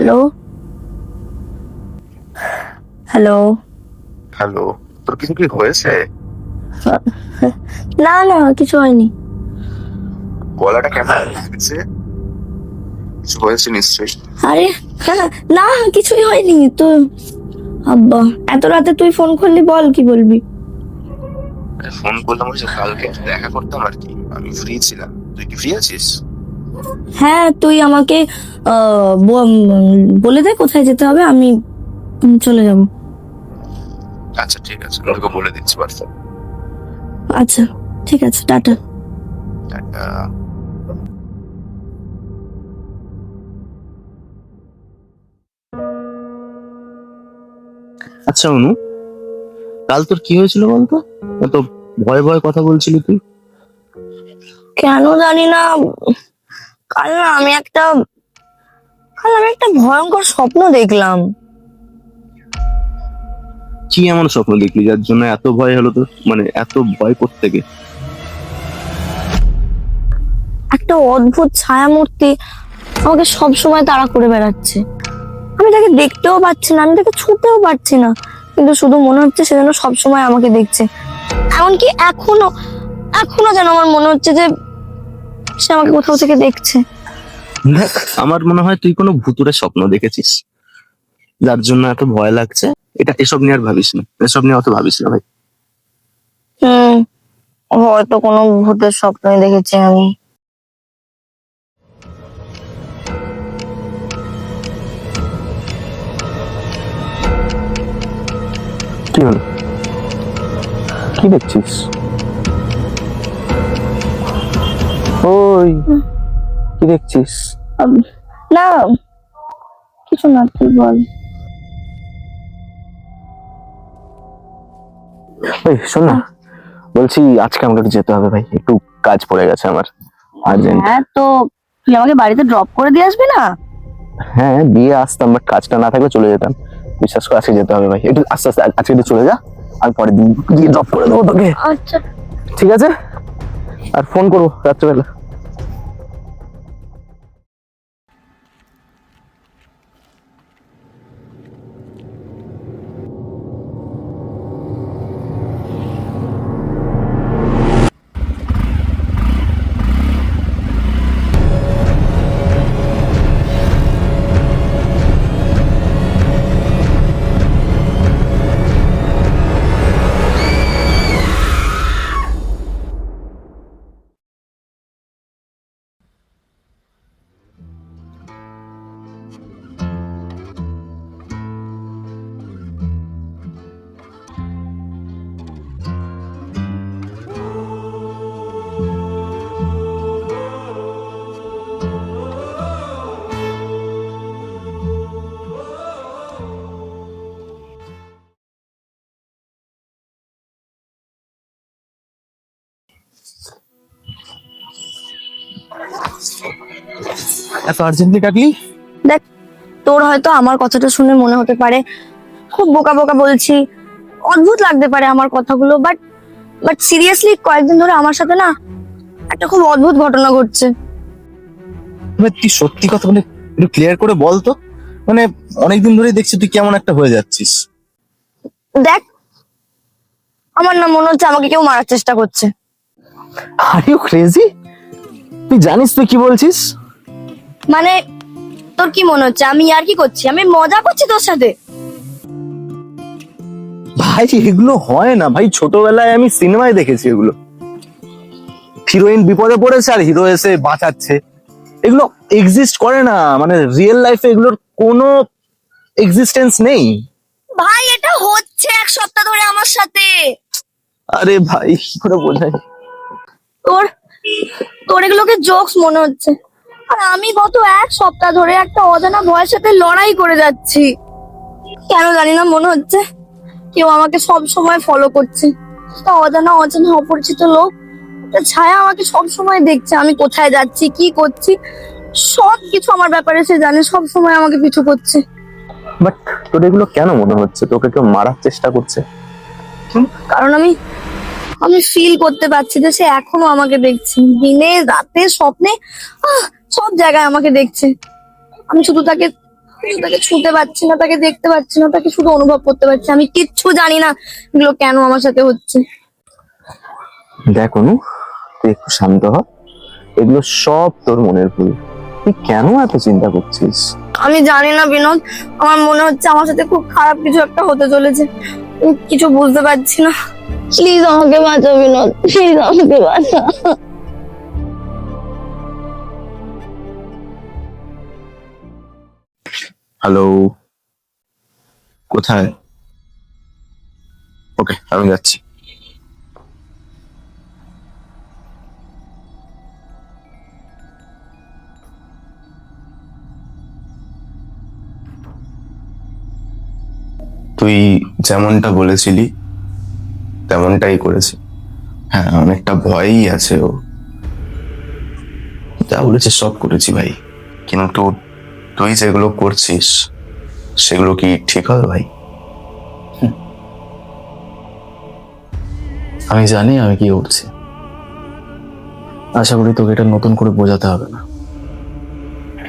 Hello hello. Hello, তোর কিছু কি হয়েছে? না না, কিছু হয়নি। গলাটা কেমন লাগছে? কিছু হয়েছে নিশ্চয়ই। আরে না, কিছুই হয়নি তো। আব্বা, এত রাতে তুই ফোন করলি, বল কি বলবি? ফোন করলাম যে কালকে দেখা করতাম আর কি, আমি ফ্রি ছিলাম। তুই কি ফ্রি আছিস? হ্যাঁ, তুই আমাকে বলে দে কোথায় যেতে হবে, আমি চলে যাব। আচ্ছা ঠিক আছে, আমি তোকে বলে দিচ্ছি হোয়াটসঅ্যাপ। আচ্ছা ঠিক আছে, টাটা। টাটা। আচ্ছা অনু, কাল তোর কি হয়েছিল বলতো? এত ভয়ে ভয়ে কথা বলছিলি তুই। কেন জানি না, কাল না আমি একটা ভয়ঙ্কর স্বপ্ন দেখলাম। কি এমন স্বপ্ন দেখলি যার জন্য এত ভয় হলো তোর? মানে এত ভয় কোত্থেকে? একটা অদ্ভুত ছায়ামূর্তি আমাকে সব সময় তাড়া করে বেড়াচ্ছে। আমি তাকে দেখতেও পাচ্ছি না, আমি তাকে ছুঁতেও পারছি না, কিন্তু শুধু মনে হচ্ছে সে যেন সবসময় আমাকে দেখছে। এমনকি এখনো যেন আমার মনে হচ্ছে যে সে আমাকে কোথাও থেকে দেখছে। দেখ, আমার মনে হয় তুই কোনো ভুতুড়ে স্বপ্ন দেখেছিস যার জন্য এত ভয় লাগছে। এসব নিয়ে আর ভাবিস না, এসব নিয়ে অত ভাবিস না ভাই। হুম, হয়তো কোনো ভূতের স্বপ্নই দেখেছি আমি। কি হলো? কি দেখছিস? ওই কি দেখছিস? না, কিছু না, তুই বল। ওই শোন না, বলছি আজকে আমাকে একটু যেতে হবে ভাই, একটু কাজ পড়ে গেছে আমার আর্জেন্ট। হ্যাঁ, তো তুই আমাকে বাড়িতে ড্রপ করে দিয়ে আসবি না? হ্যাঁ, দিয়ে আসতাম, বাট কাজটা না থাকলে চলে যেতাম। বিশ্বাস করে আজকে যেতে হবে ভাই, একটু আস্তে আস্তে আজকে একটু চলে যা, আর পরের দিন গিয়ে ড্রপ করে দেবো তোকে। আচ্ছা। ঠিক আছে, আর ফোন করবো রাত্রেবেলা। এত আর্জেন্টলি ডাকলি? দেখ, তোর হয়তো আমার কথাটা শুনে মনে হতে পারে খুব বোকা বোকা বলছি, অদ্ভুত লাগতে পারে আমার কথাগুলো, বাট সিরিয়াসলি কয়েকদিন ধরে আমার সাথে না একটা খুব অদ্ভুত ঘটনা ঘটছে। মানে তুই সত্যি কথা বলে একটু ক্লিয়ার করে বল তো। মানে অনেকদিন ধরেই দেখছি তুই কেমন একটা হয়ে যাচ্ছিস। দেখ, আমার না মনে হচ্ছে আমাকে কেউ মারার চেষ্টা করছে। Are you crazy? তুই জানিস তুই কি বলছিস? মানে তোর কি মনে হচ্ছে আমি আর কি করছি, আমি মজা করছি তোর সাথে? ভাই এগুলো হয় না ভাই, ছোটবেলায় আমি সিনেমায় দেখেছি এগুলো। হিরোইন বিপদে পড়েছে আর হিরো এসে বাঁচাচ্ছে, এগুলো এক্সিস্ট করে না। মানে রিয়েল লাইফে এগুলোর কোনো এক্সিস্টেন্স নেই। ভাই, এটা হচ্ছে এক সপ্তাহ ধরে আমার সাথে। আরে ভাই কি করে বোঝাই? তোর তোর এগুলোকে জোকস মনে হচ্ছে, আর আমি গত এক সপ্তাহ ধরে একটা অজানা ভয়ের সাথে লড়াই করে যাচ্ছি। কেন জানি না মনে হচ্ছে কেউ আমাকে সব সময় ফলো করছে। একটা অজানা অপরিচিত লোক, একটা ছায়া আমাকে সব সময় দেখছে, আমি কোথায় যাচ্ছি কি করছি সব কিছু আমার ব্যাপারে সে জানে, সব সময় আমাকে পিছু করছে। বাট তোর এগুলো কেন মনে হচ্ছে তোকে কেউ মারার চেষ্টা করছে? কারণ আমি ফিল করতে পারছি যে সে এখনো আমাকে দেখছে, দিনে রাতে স্বপ্নে, সব জায়গায় আমাকে দেখছে। আমি শুধু তাকে কিন্তু তাকে ছুঁতে পারছি না, তাকে দেখতে পাচ্ছি না, তাকে শুধু অনুভব করতে পারছি। আমি কিচ্ছু জানি না এগুলো কেন আমার সাথে হচ্ছে। দেখ অনু, তুই একটু শান্ত হ। এগুলো সব তোর মনের ভুল। তুই কেন এত চিন্তা করছিস? আমি জানি না বিনোদ, আমার মনে হচ্ছে আমার সাথে খুব খারাপ কিছু একটা হতে চলেছে। আমি কিছু বুঝতে পারছি না। প্লিজ আমাকে বাঁচাও বিনোদ, প্লিজ আমাকে বাঁচাও। হ্যালো, কোথায়? ওকে, আমি যাচ্ছি। তুই যেমনটা বলেছিলি তেমনটাই করেছে। হ্যাঁ, অনেকটা ভয়ই আছে ও। যা বলেছে সব করেছি ভাই, কিন্তু তুই যেগুলো করছিস সেগুলো কি ঠিক হবে ভাই? আমি জানি আমি কি করছি। আশা করি তোকে এটা নতুন করে বোঝাতে হবে না।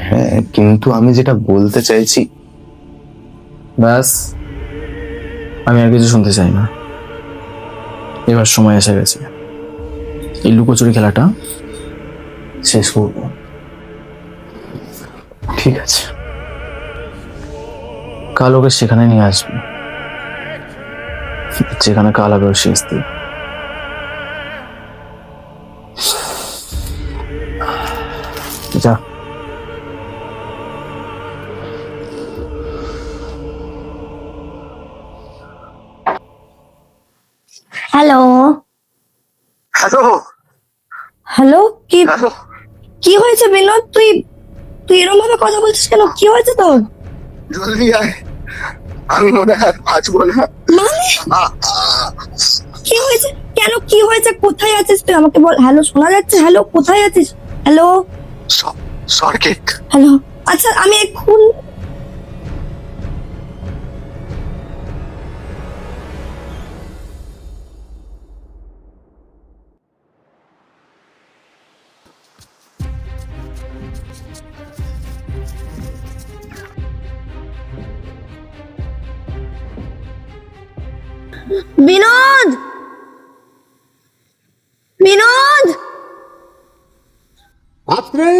হ্যাঁ, কিন্তু আমি যেটা বলতে চাইছি। ব্যাস, আমি আর কিছু শুনতে চাই না। এবার সময় এসে গেছে এই লুকোচুরি খেলাটা শেষ করব। ঠিক আছে, কাল ওকে সেখানে নিয়ে আসবি যেখানে কাল হবে ওর শেষ দিন। যা। হ্যালো হ্যালো হ্যালো, কি হ্যালো, কি হয়েছে বিনোদ? তুই তুই এরকম ভাবে কথা বলছিস কেন? কি হয়েছে তোর? জলদি আয়, আমি মনে হয় আর বাঁচবো না। মানে কি হয়েছে? কেন, কি হয়েছে? কোথায় আছিস তুই? আমাকে বল। হ্যালো, শোনা যাচ্ছে? হ্যালো, কোথায় আছিস? Hello circuit. হ্যালো। আচ্ছা, আমি এখন বিনোদ, বিনোদ, আত্রি,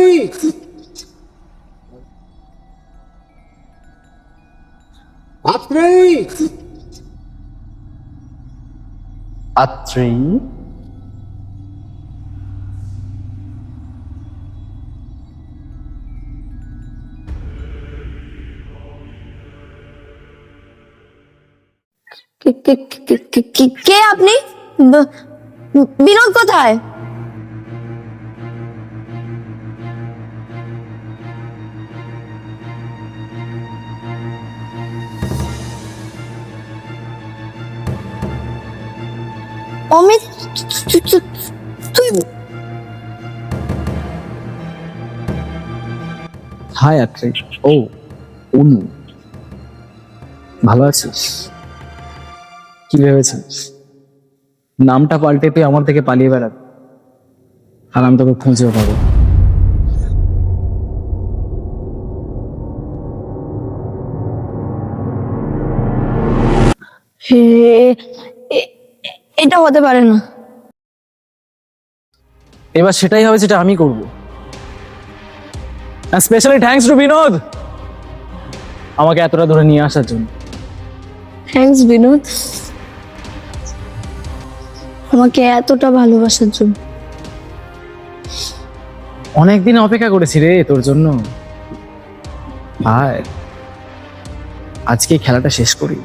কে আপনি? বিনোদ কোথায়? অমিত, তুই হাই আত্রি। ও অনু, ভালো আছিস? কি ভেবেছিস নামটা পাল্টে তুই আমার থেকে পালিয়ে বেড়াবি আর আমি তোকে খুঁজেও পাবো? এটা হতে পারে না। এবার সেটাই হবে যেটা আমি করবো। স্পেশালি থ্যাঙ্কস টু বিনোদ আমাকে এতটা ধরে নিয়ে আসার জন্য। থ্যাঙ্কস বিনোদ, আমাকে এতটা ভালোবাসার জন্য। অনেকদিন অপেক্ষা করেছি রে তোর জন্য। আর আজকে এই খেলাটা শেষ করি।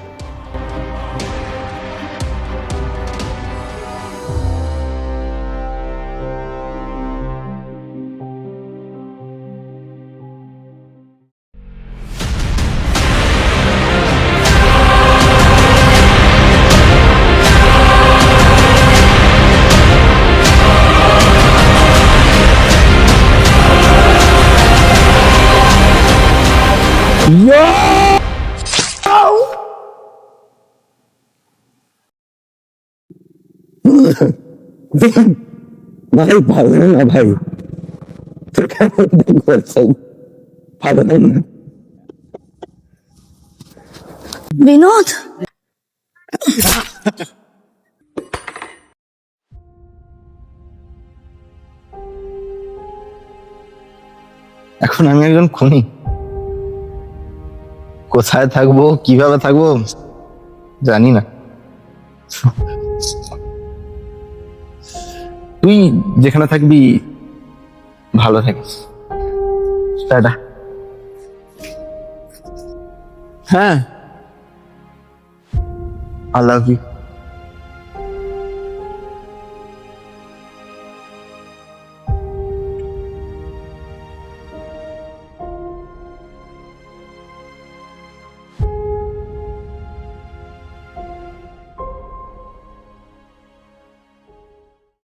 ভাই পাবে না ভাই, তোর কেমন করছেন? পাবে না। বিনোদ, এখন আমি একজন খুনি। কোথায় থাকবো, কিভাবে থাকবো জানি না। তুই যেখানে থাকবি ভালো থাকিস। টাটা। হ্যাঁ, আই লাভ ইউ।